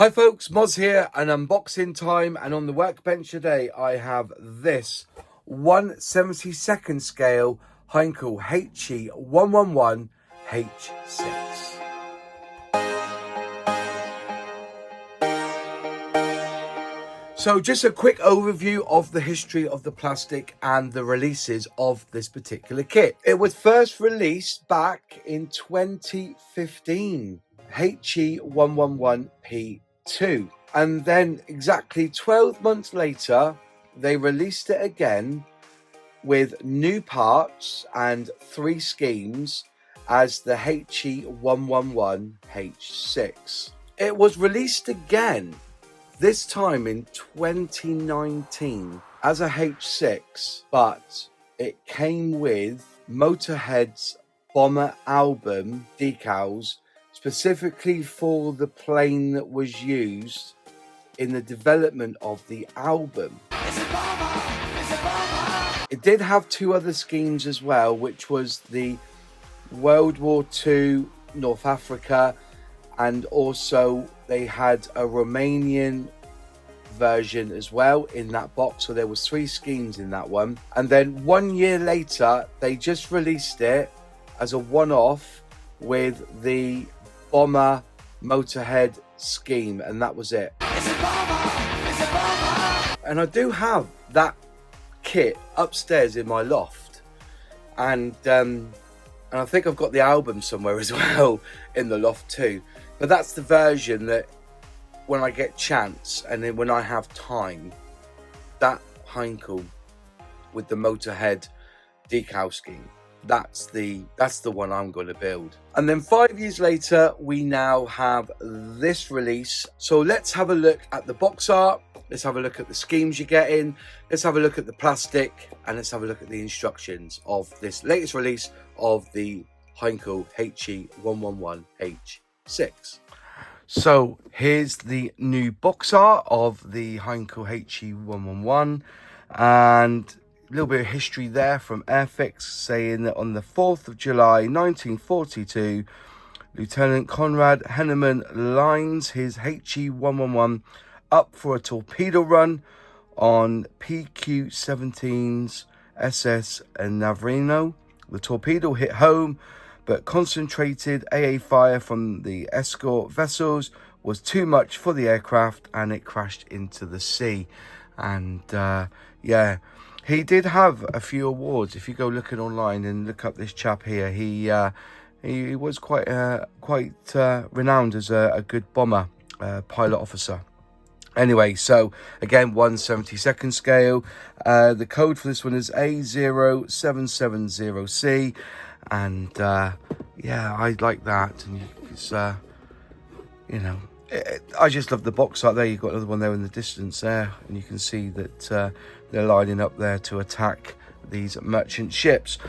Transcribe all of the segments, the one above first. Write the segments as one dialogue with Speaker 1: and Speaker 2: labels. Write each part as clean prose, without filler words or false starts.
Speaker 1: Hi folks, Moz here and unboxing time, and on the workbench today I have this 1/72nd scale Heinkel HE111 H6. So just a quick overview of the history of the plastic and the releases of this particular kit. It was first released back in 2015, HE111 P2, and then exactly 12 months later they released it again with new parts and 3 schemes as the HE111 H6. It was released again, this time in 2019 as a H6, but it came with Motorhead's Bomber album decals specifically for the plane that was used in the development of the album. It did have 2 other schemes as well, which was the World War II North Africa, and also they had a Romanian version as well in that box. So there was 3 schemes in that one, and then 1 year later they just released it as a one-off with the Bomber Motorhead scheme, and that was it. And I do have that kit upstairs in my loft, and I think I've got the album somewhere as well in the loft too. But that's the version that when I get chance and then when I have time, that Heinkel with the Motorhead decal scheme, that's the one I'm going to build. And then 5 years later we now have this release. So let's have a look at the box art, let's have a look at the schemes you're getting, let's have a look at the plastic, and let's have a look at the instructions of this latest release of the Heinkel HE111 H6. So here's the new box art of the Heinkel HE111, and a little bit of history there from Airfix, saying that on the 4th of July 1942, Lieutenant Conrad Henneman lines his HE111 up for a torpedo run on PQ-17's SS Navarino. The torpedo hit home, but concentrated AA fire from the escort vessels was too much for the aircraft and it crashed into the sea. And yeah, he did have a few awards. If you go looking online and look up this chap here, he was quite renowned as a good bomber, pilot officer. Anyway, so again, 1/72nd scale. The code for this one is A0770C, and yeah, I like that. And it's you know, I just love the box art there. You've got another one there in the distance there, and you can see that they're lining up there to attack these merchant ships.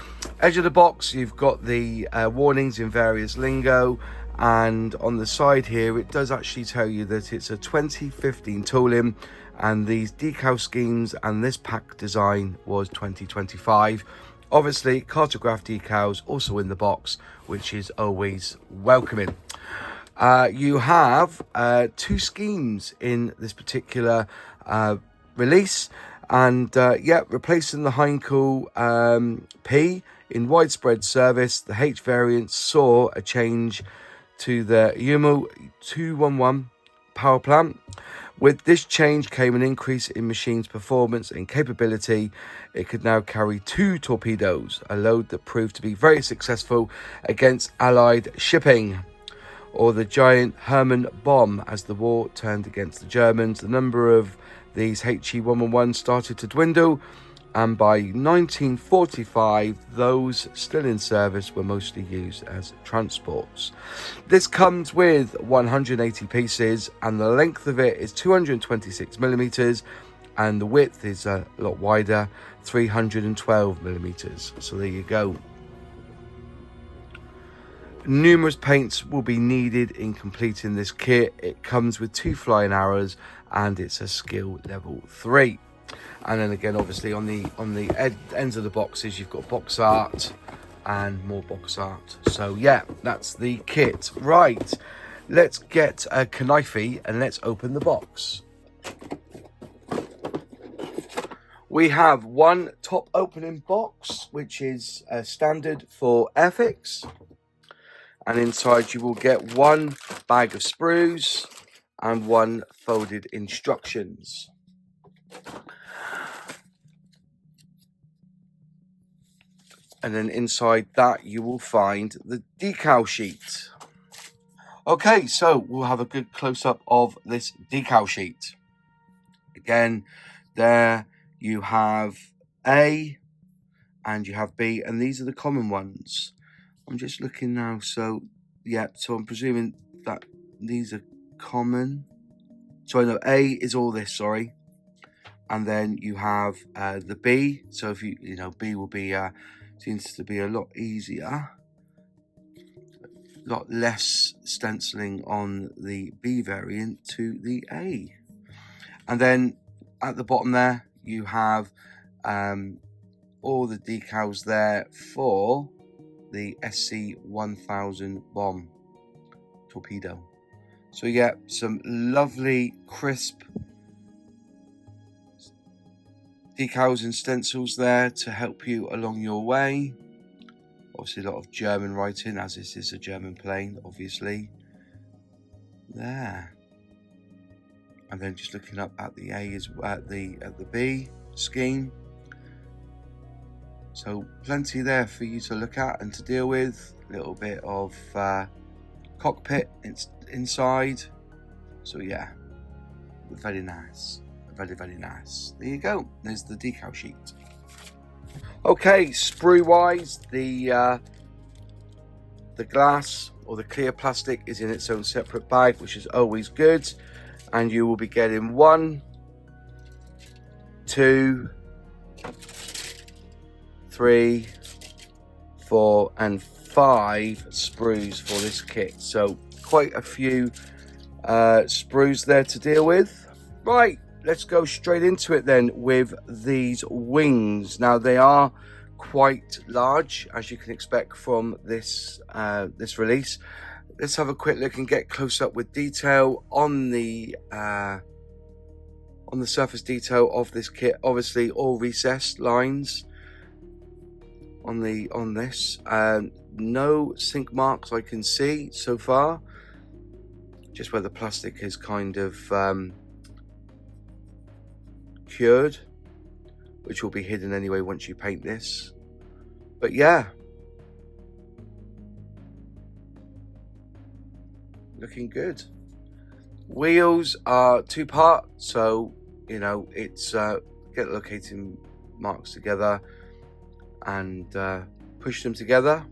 Speaker 1: Edge of the box, you've got the warnings in various lingo, and on the side here it does actually tell you that it's a 2015 tooling, and these decal schemes and this pack design was 2025. Obviously cartograph decals also in the box, which is always welcoming. You have 2 schemes in this particular release, and yeah, replacing the Heinkel P in widespread service, the H variant saw a change to the Yumo 211 power plant. With this change came an increase in machine's performance and capability. It could now carry 2 torpedoes, a load that proved to be very successful against Allied shipping. Or the giant Hermann bomb. As the war turned against the Germans, the number of these HE111 started to dwindle, and by 1945 those still in service were mostly used as transports. This comes with 180 pieces, and the length of it is 226 millimeters, and the width is a lot wider, 312 millimeters. So there you go. Numerous paints will be needed in completing this kit. It comes with 2 flying arrows, and it's a skill level 3. And then again, obviously on the ends of the boxes, you've got box art and more box art. So yeah, that's the kit. Right, let's get a knife and let's open the box. We have one top opening box, which is standard for Airfix. And inside you will get one bag of sprues and one folded instructions. And then inside that you will find the decal sheet. Okay, so we'll have a good close-up of this decal sheet. Again, there you have A and you have B, and these are the common ones. I'm just looking now, so yeah, so I'm presuming that these are common. So I know A is all this, sorry. And then you have the B. So if you know, B will be, seems to be a lot easier. A lot less stenciling on the B variant to the A. And then at the bottom there, you have all the decals there for the SC1000 bomb torpedo. So yeah, some lovely crisp decals and stencils there to help you along your way. Obviously a lot of German writing, as this is a German plane, obviously. There. And then just looking up at the A as at the B scheme. So plenty there for you to look at and to deal with. A little bit of cockpit inside. So yeah, very nice. Very, very nice. There you go. There's the decal sheet. Okay, sprue wise, the glass or the clear plastic is in its own separate bag, which is always good. And you will be getting 1, 2, 3, 4, and 5 sprues for this kit. So quite a few sprues there to deal with. Right. Let's go straight into it then with these wings. Now they are quite large, as you can expect from this this release. Let's have a quick look and get close up with detail on the surface detail of this kit. Obviously, all recessed lines on this. No sink marks I can see so far. Just where the plastic is kind of cured, which will be hidden anyway once you paint this. But yeah, looking good. Wheels are 2-part, so you know it's get locating marks together and push them together.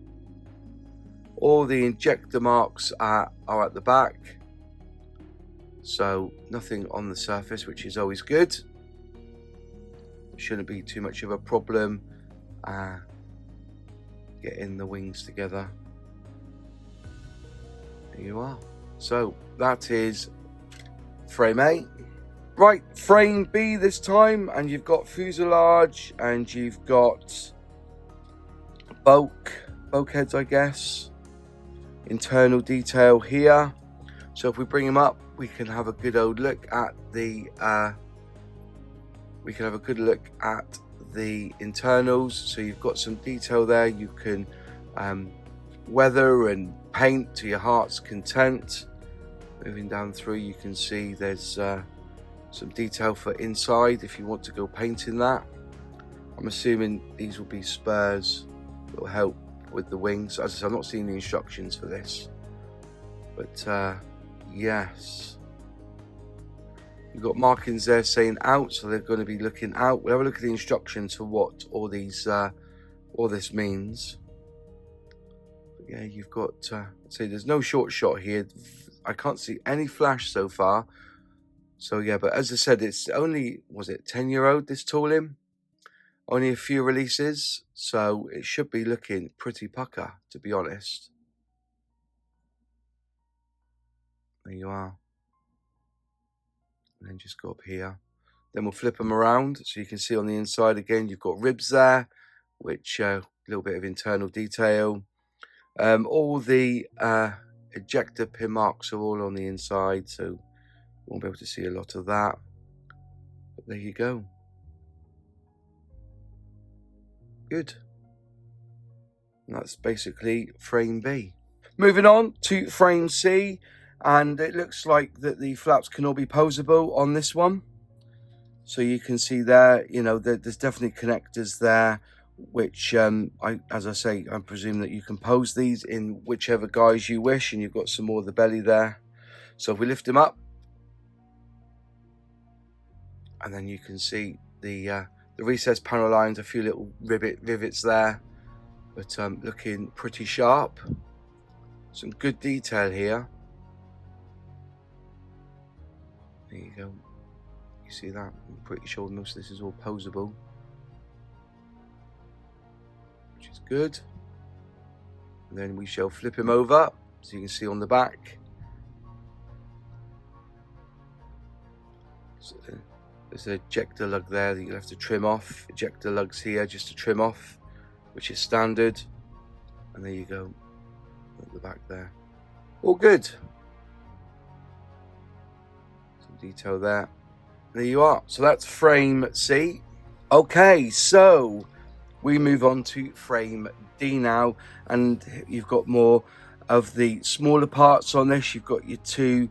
Speaker 1: All the injector marks are at the back, so nothing on the surface, which is always good. Shouldn't be too much of a problem getting the wings together. There you are. So that is frame A. Right, frame B this time, and you've got fuselage and you've got bulkheads, I guess. Internal detail here. So if we bring them up, we can have a good old look at the internals. So you've got some detail there. You can weather and paint to your heart's content. Moving down through, you can see there's some detail for inside if you want to go painting that. I'm assuming these will be spurs that will help with the wings. As I said, I'm not seeing the instructions for this, but yes, you've got markings there saying out, so they're going to be looking out. We'll have a look at the instructions for what all these all this means. But yeah, you've got see there's no short shot here. I can't see any flash so far. So yeah, but as I said, it's only, was it 10-year-old this tooling? Only a few releases, so it should be looking pretty pucker, to be honest. There you are. And then just go up here. Then we'll flip them around so you can see on the inside again, you've got ribs there, which a little bit of internal detail. All the ejector pin marks are all on the inside, so you won't be able to see a lot of that. But there you go. Good. And that's basically frame B. Moving on to frame C, and it looks like that the flaps can all be posable on this one. So you can see there, you know, there's definitely connectors there, which as I say, I presume that you can pose these in whichever guise you wish, and you've got some more of the belly there. So if we lift them up, and then you can see the recessed panel lines, a few little rivets there, but looking pretty sharp. Some good detail here. There you go. You see that? I'm pretty sure most of this is all posable, which is good. And then we shall flip him over, so you can see on the back. So there's an ejector lug there that you'll have to trim off. Ejector lugs here just to trim off, which is standard. And there you go, at the back there. All good. Some detail there. There you are. So that's frame C. Okay, so we move on to frame D now, and you've got more of the smaller parts on this. You've got your two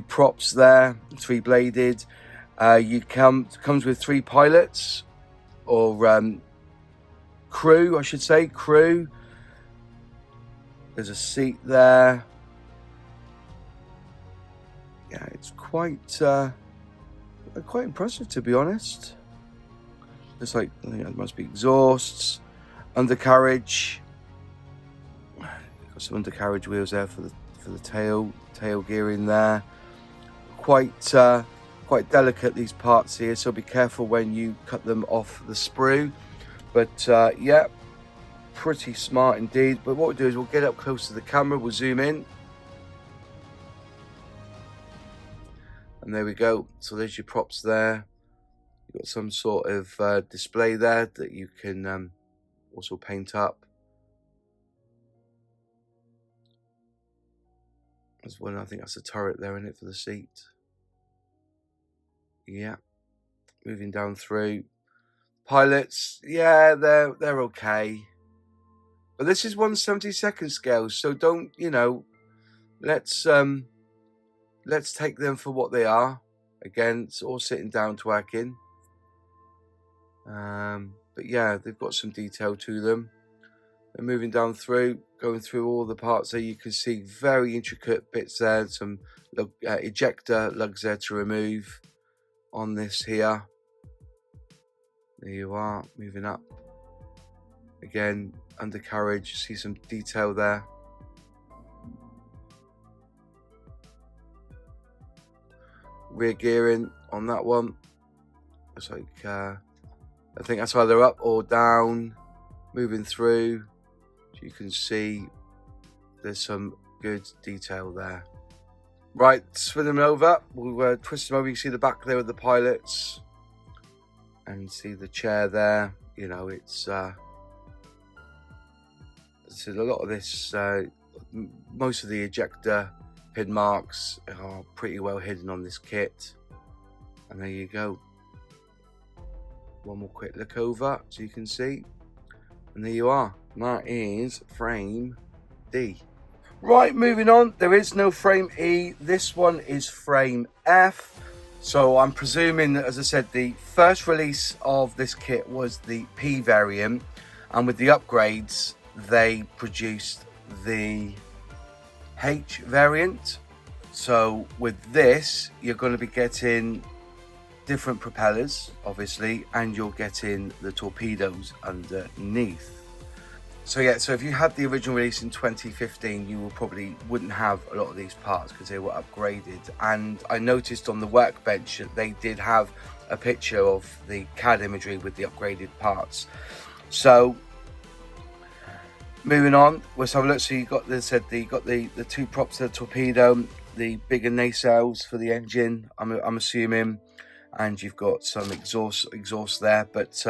Speaker 1: props there, 3-bladed. Comes with 3 pilots, or crew, I should say, crew. There's a seat there. Yeah, it's quite impressive, to be honest. It's like, I think it must be exhausts, undercarriage. Got some undercarriage wheels there for the tail gearing there. Quite delicate, these parts here, so be careful when you cut them off the sprue. But yeah, pretty smart indeed. But what we'll do is we'll get up close to the camera, we'll zoom in, and there we go. So there's your props there. You've got some sort of display there that you can also paint up. There's one, I think that's a turret there in it for the seat. Yeah, moving down through. Pilots, yeah, they're okay. But this is 1/72 scale, so don't, you know, let's take them for what they are. Again, it's all sitting down to working. But yeah, they've got some detail to them. And moving down through, going through all the parts there, you can see very intricate bits there. Some ejector lugs there to remove on this here. There you are, moving up. Again, undercarriage, see some detail there. Rear gearing on that one. It's like, I think that's either up or down. Moving through, so you can see there's some good detail there. Right, spin them over. We'll twist them over. You can see the back there with the pilots, and see the chair there. You know, it's a lot of this. Most of the ejector pin marks are pretty well hidden on this kit. And there you go. One more quick look over so you can see. And there you are. That is frame D. Right, moving on. There is no frame E. This one is frame F. So I'm presuming that, as I said, the first release of this kit was the P variant. And with the upgrades, they produced the H variant. So with this, you're going to be getting different propellers, obviously, and you're getting the torpedoes underneath. So yeah, so if you had the original release in 2015, you wouldn't have a lot of these parts because they were upgraded. And I noticed on the workbench that they did have a picture of the CAD imagery with the upgraded parts. So moving on, let's have a look. So you got the two props to the torpedo, the bigger nacelles for the engine, I'm assuming, and you've got some exhaust there. But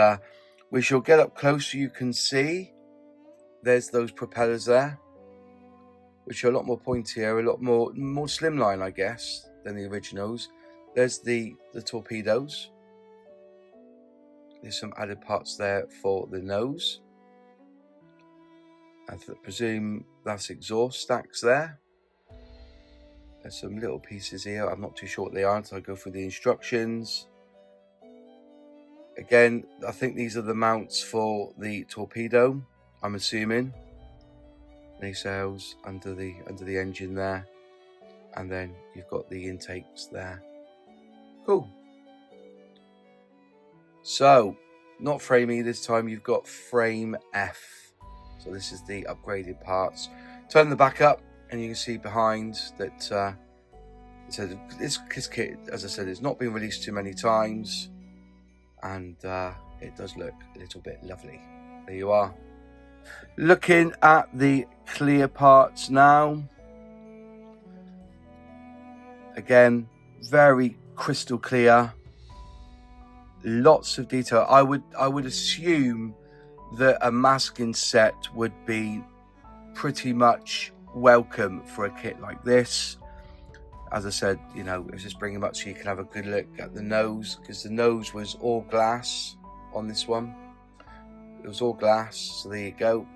Speaker 1: we shall get up close so you can see. There's those propellers there. which are a lot more pointier, a lot more slimline, I guess, than the originals. There's the torpedoes. There's some added parts there for the nose. I presume that's exhaust stacks there. There's some little pieces here. I'm not too sure what they are until I go through the instructions. Again, I think these are the mounts for the torpedo, I'm assuming. Nacelles under the engine there, and then you've got the intakes there. Cool. So, not frame E this time, you've got frame F. So this is the upgraded parts. Turn the back up and you can see behind that so this kit, as I said, it's not been released too many times, and it does look a little bit lovely. There you are. Looking at the clear parts now. Again, very crystal clear. Lots of detail. I would assume that a masking set would be pretty much welcome for a kit like this. As I said, you know, let's just bring them up so you can have a good look at the nose, because the nose was all glass on this one. It was all glass, so there you go.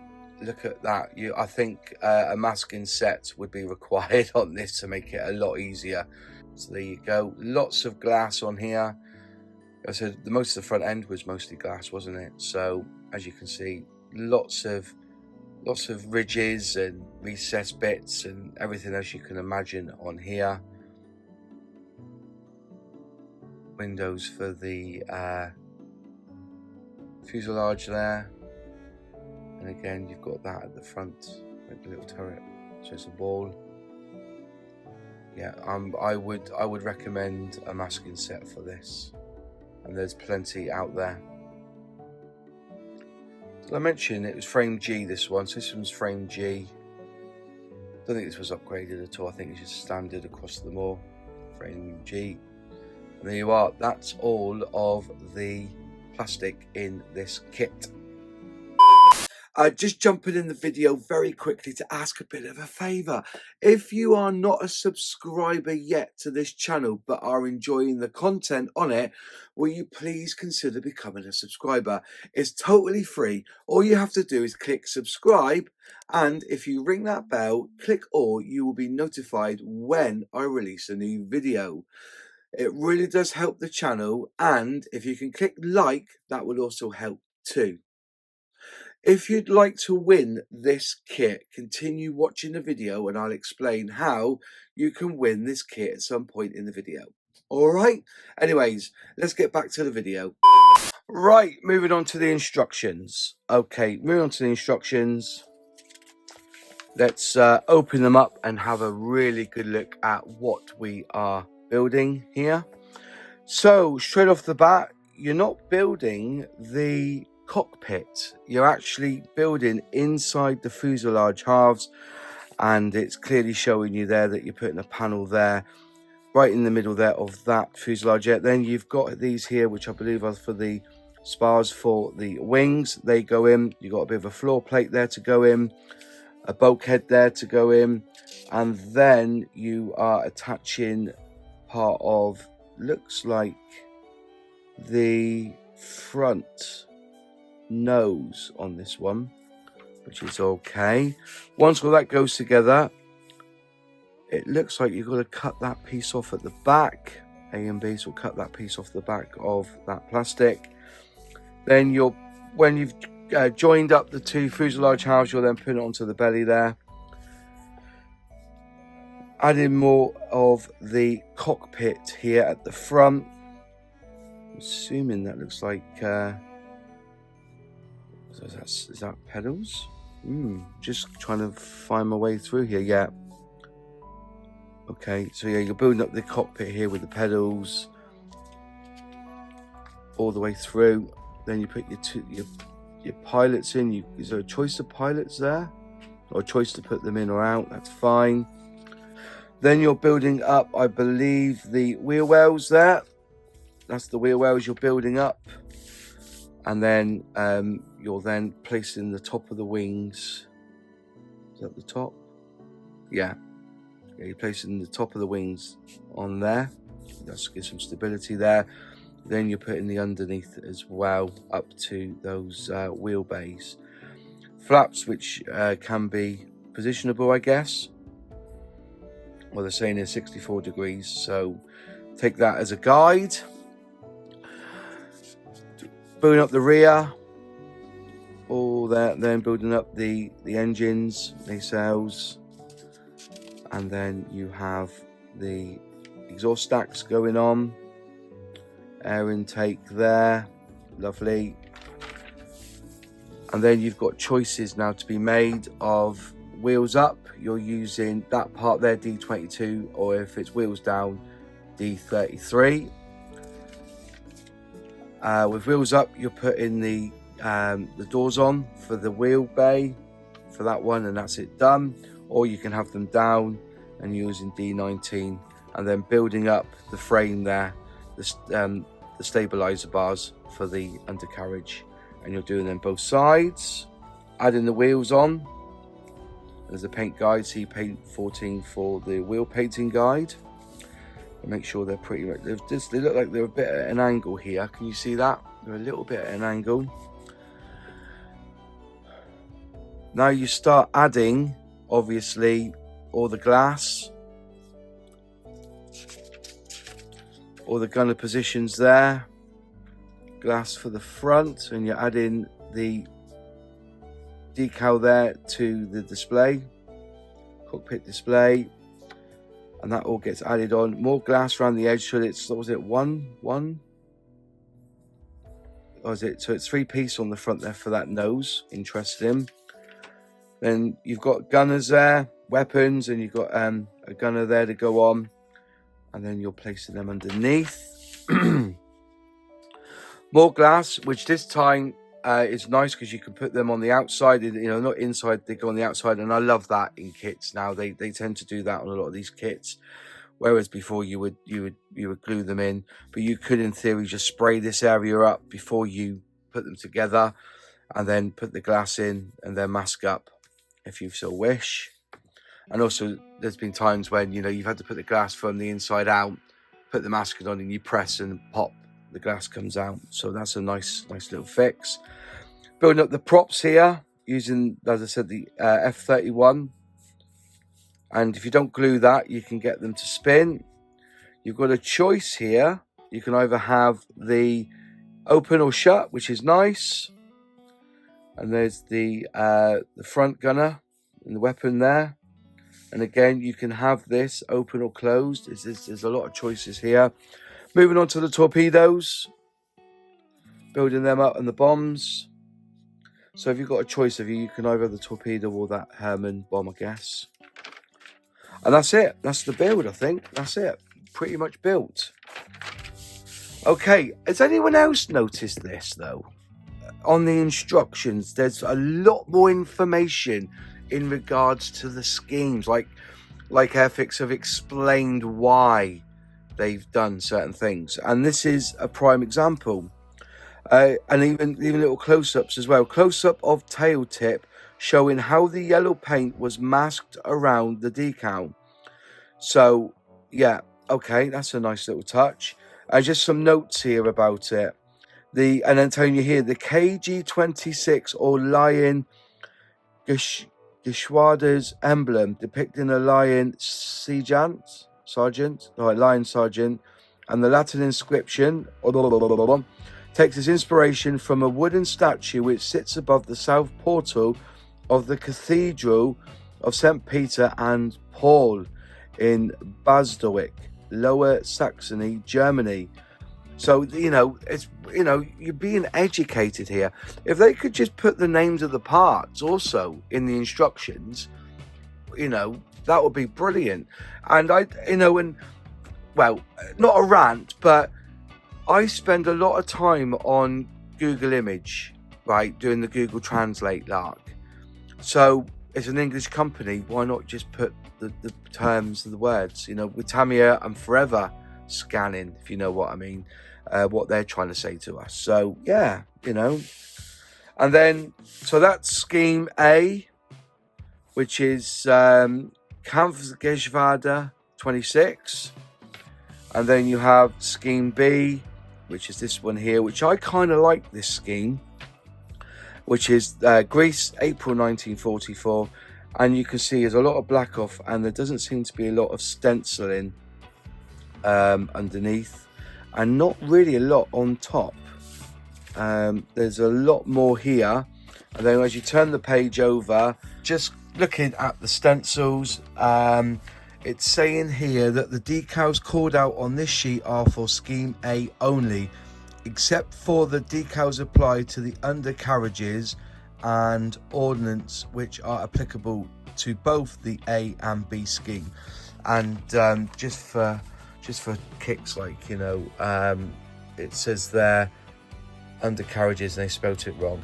Speaker 1: Look at that. I think a masking set would be required on this to make it a lot easier. So there you go. Lots of glass on here. I said most of the front end was mostly glass, wasn't it? So as you can see, lots of ridges and recessed bits and everything else you can imagine on here. Windows for the fuselage there, and again you've got that at the front, like a little turret, so it's a wall. Yeah, I would recommend a masking set for this, and there's plenty out there. So I mentioned it was frame G, this one, so this one's frame G. Don't think this was upgraded at all. I think it's just standard across them all. Frame G. And there you are. That's all of the plastic in this kit. Just jumping in the video very quickly to ask a bit of a favour. If you are not a subscriber yet to this channel but are enjoying the content on it, will you please consider becoming a subscriber? It's totally free. All you have to do is click subscribe, and if you ring that bell, click all, you will be notified when I release a new video. It really does help the channel, and if you can click like, that will also help too. If you'd like to win this kit, continue watching the video and I'll explain how you can win this kit at some point in the video. Alright, anyways, let's get back to the video. Right, moving on to the instructions. Okay, moving on to the instructions. Let's open them up and have a really good look at what we are building here. So, straight off the bat, you're not building the cockpit, you're actually building inside the fuselage halves, and it's clearly showing you there that you're putting a panel there right in the middle there of that fuselage. Then you've got these here, which I believe are for the spars for the wings. They go in. You've got a bit of a floor plate there to go in, a bulkhead there to go in, and then you are attaching part of, looks like, the front nose on this one, which is okay. Once all that goes together, it looks like you've got to cut that piece off at the back. A and B, so cut that piece off the back of that plastic. Then when you've joined up the two fuselage halves, you'll then put it onto the belly there. Adding more of the cockpit here at the front. I'm assuming that looks like is that pedals? Just trying to find my way through here. Yeah. Okay, so yeah, you're building up the cockpit here with the pedals all the way through. Then you put your pilots in. Is there a choice of pilots there, or a choice to put them in or out? That's fine. Then you're building up, I believe, the wheel wells there. That's the wheel wells you're building up. And then you're then placing the top of the wings. Is that the top? Yeah, you're placing the top of the wings on there. That gives some stability there. Then you're putting the underneath as well up to those wheel bays. Flaps, which can be positionable, I guess. Well, they're saying is 64 degrees, so take that as a guide. Building up the rear, all that, then building up the engines, nacelles, and then you have the exhaust stacks going on. Air intake there, lovely. And then you've got choices now to be made of wheels up. You're using that part there, D22, or if it's wheels down, D33. With wheels up, you're putting the doors on for the wheel bay for that one, and that's it done. Or you can have them down and using D19, and then building up the frame there, the stabilizer bars for the undercarriage, and you're doing them both sides. Adding the wheels on. There's a paint guide, see paint 14 for the wheel painting guide. And make sure they're pretty much, they look like they're a bit at an angle here. Can you see that? They're a little bit at an angle. Now you start adding, obviously, all the glass, all the gunner positions there, glass for the front, and you're adding the decal there to the display, cockpit display, and that all gets added on. More glass around the edge, so it's, what was it, one? Or is it, so it's 3-piece on the front there for that nose, interesting. Then you've got gunners there, weapons, and you've got a gunner there to go on, and then you're placing them underneath. More glass, which this time is nice because you can put them on the outside, you know, not inside, they go on the outside, and I love that in kits now. They tend to do that on a lot of these kits, whereas before you would glue them in, but you could in theory just spray this area up before you put them together, and then put the glass in and then mask up if you so wish. And also there's been times when, you know, you've had to put the glass from the inside out, put the masking on, and you press and pop, the glass comes out. So that's a nice little fix. Building up the props here using, as I said, the F31, and if you don't glue that, you can get them to spin. You've got a choice here. You can either have the open or shut, which is nice, and there's the front gunner and the weapon there. And again, you can have this open or closed. There's a lot of choices here. Moving on to the torpedoes, building them up, and the bombs. So if you've got a choice of you can either have the torpedo or that Herman bomb, I guess. And that's it. That's the build, I think. That's it. Pretty much built. Okay, has anyone else noticed this, though? On the instructions, there's a lot more information in regards to the schemes. Like Airfix have explained why they've done certain things, and this is a prime example. And even little close-ups as well. Close-up of tail tip showing how the yellow paint was masked around the decal. So yeah, okay, that's a nice little touch. Just some notes here about it. And then telling you here, the KG-26 or Lion Geschwader's emblem depicting a lion sergeant, lion sergeant, and the Latin inscription takes its inspiration from a wooden statue which sits above the south portal of the Cathedral of St. Peter and Paul in Basdorf, Lower Saxony, Germany. So, you know, it's, you know, you're being educated here. If they could just put the names of the parts also in the instructions, you know, that would be brilliant. And well, not a rant, but I spend a lot of time on Google Image, right, doing the Google Translate lark. So it's an English company, why not just put the terms of the words? You know, with Tamiya, I'm forever scanning, if you know what I mean, what they're trying to say to us. So yeah, you know. And then, so that's scheme A, which is Kampfgeschwader 26, and then you have scheme B, which is this one here, which I kind of like this scheme, which is Greece, April 1944, and you can see there's a lot of black off, and there doesn't seem to be a lot of stenciling underneath, and not really a lot on top. There's a lot more here, and then as you turn the page over, just looking at the stencils, it's saying here that the decals called out on this sheet are for scheme A only, except for the decals applied to the undercarriages and ordnance, which are applicable to both the A and B scheme. And just for kicks, like, you know, it says there undercarriages and they spelt it wrong.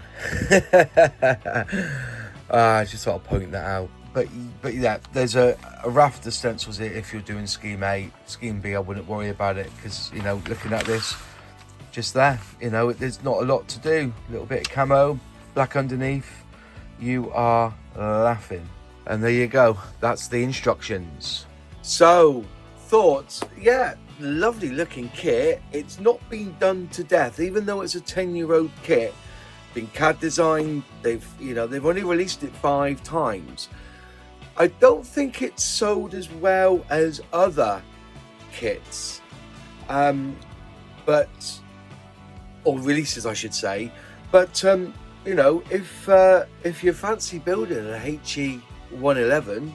Speaker 1: I just thought I'd point that out. But yeah, there's a raft of stencils here if you're doing scheme A. Scheme B, I wouldn't worry about it, because, you know, looking at this, just there, you know, there's not a lot to do. A little bit of camo, black underneath, you are laughing. And there you go, that's the instructions. So, thoughts? Yeah, lovely looking kit. It's not been done to death, even though it's a 10-year-old kit. Been CAD designed. They've only released it 5 times. I don't think it's sold as well as other kits, or releases, I should say. But you know, if you fancy building a HE111,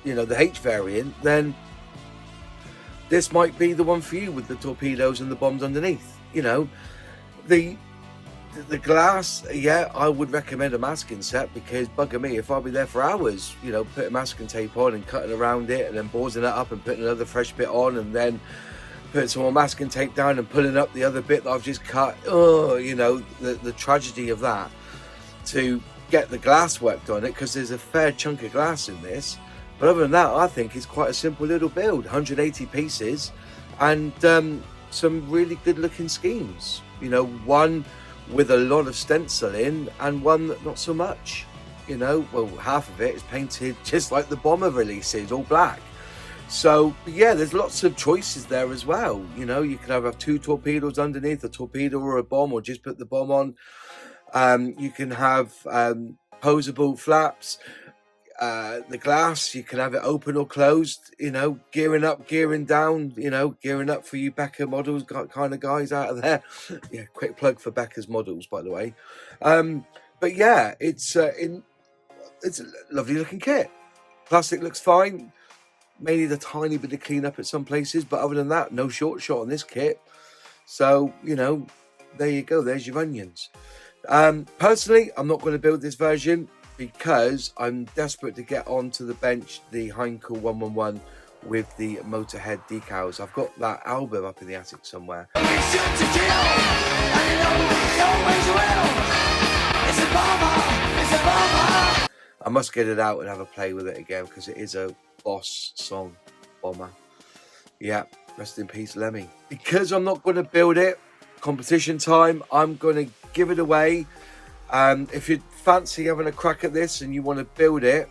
Speaker 1: you know, the H variant, then this might be the one for you, with the torpedoes and the bombs underneath. You know, the glass, yeah, I would recommend a masking set, because bugger me if I'll be there for hours, you know, putting masking tape on and cutting around it and then borzing it up and putting another fresh bit on and then putting some more masking tape down and pulling up the other bit that I've just cut. Oh, you know, the tragedy of that, to get the glass worked on it, because there's a fair chunk of glass in this. But other than that, I think it's quite a simple little build. 180 pieces and some really good looking schemes, you know, one with a lot of stenciling and one that not so much. You know, well, half of it is painted just like the bomber releases, all black. So yeah, there's lots of choices there as well. You know, you can have 2 torpedoes underneath, a torpedo or a bomb, or just put the bomb on. You can have posable flaps. The glass, you can have it open or closed, you know, gearing up, gearing down, you know, gearing up for you Becker models kind of guys out of there. Yeah, quick plug for Becker's models, by the way. But yeah, it's a lovely looking kit. Plastic looks fine, may need a tiny bit of cleanup at some places, but other than that, no short shot on this kit. So, you know, there you go, there's your onions. Personally, I'm not going to build this version, because I'm desperate to get onto the bench the Heinkel HE111 with the Motorhead decals. I've got that album up in the attic somewhere. I must get it out and have a play with it again, because it is a boss song, Bomber. Yeah, rest in peace, Lemmy. Because I'm not going to build it, competition time, I'm going to give it away. If you fancy having a crack at this and you want to build it,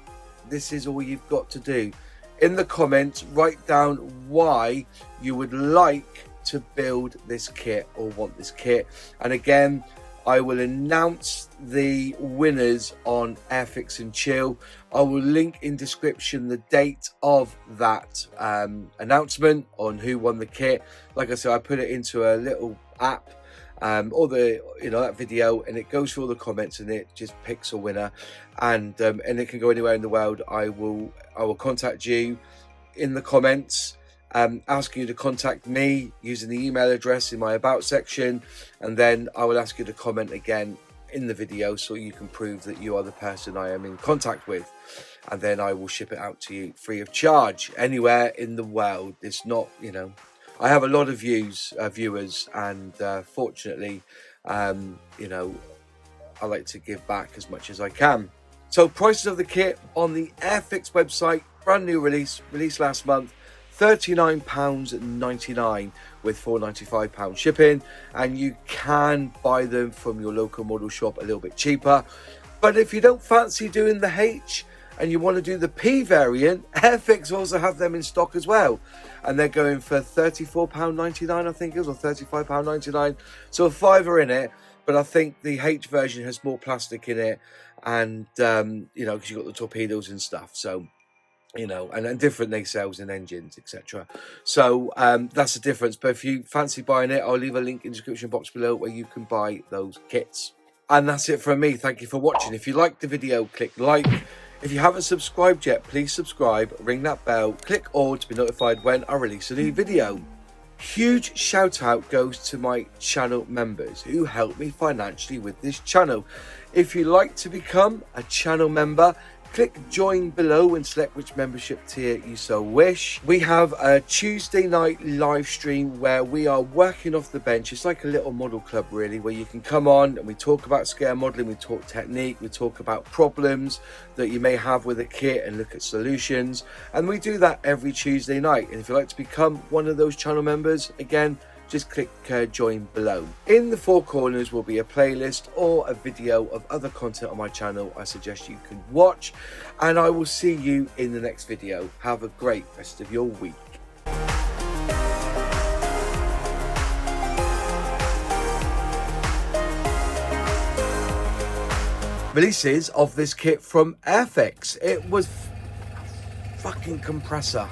Speaker 1: this is all you've got to do. In the comments, write down why you would like to build this kit or want this kit. And again, I will announce the winners on Airfix and Chill. I will link in description the date of that announcement on who won the kit. Like I said, I put it into a little app, or that video, and it goes through all the comments and it just picks a winner, and it can go anywhere in the world. I will contact you in the comments, asking you to contact me using the email address in my about section, and then I will ask you to comment again in the video so you can prove that you are the person I am in contact with, and then I will ship it out to you free of charge anywhere in the world. It's not, you know, I have a lot of viewers, and fortunately, you know, I like to give back as much as I can. So prices of the kit on the Airfix website, brand new released last month, £39.99 with £4.95 shipping, and you can buy them from your local model shop a little bit cheaper. But if you don't fancy doing the H and you want to do the P variant, Airfix also have them in stock as well. And they're going for £34.99, I think it is, or £35.99. So a £5 in it, but I think the H version has more plastic in it, and you know, because you've got the torpedoes and stuff. So, you know, and different nacelles and engines, etc. So that's the difference. But if you fancy buying it, I'll leave a link in the description box below where you can buy those kits. And that's it from me. Thank you for watching. If you liked the video, click like. If you haven't subscribed yet, please subscribe, ring that bell, click all to be notified when I release a new video. Huge shout out goes to my channel members who help me financially with this channel. If you'd like to become a channel member, click join below and select which membership tier you so wish. We have a Tuesday night live stream where we are working off the bench. It's like a little model club really, where you can come on and we talk about scale modeling, we talk technique, we talk about problems that you may have with a kit and look at solutions. And we do that every Tuesday night. And if you'd like to become one of those channel members, again, just click join below. In the four corners will be a playlist or a video of other content on my channel I suggest you can watch, and I will see you in the next video. Have a great rest of your week. Releases of this kit from Airfix. It was fucking compressor.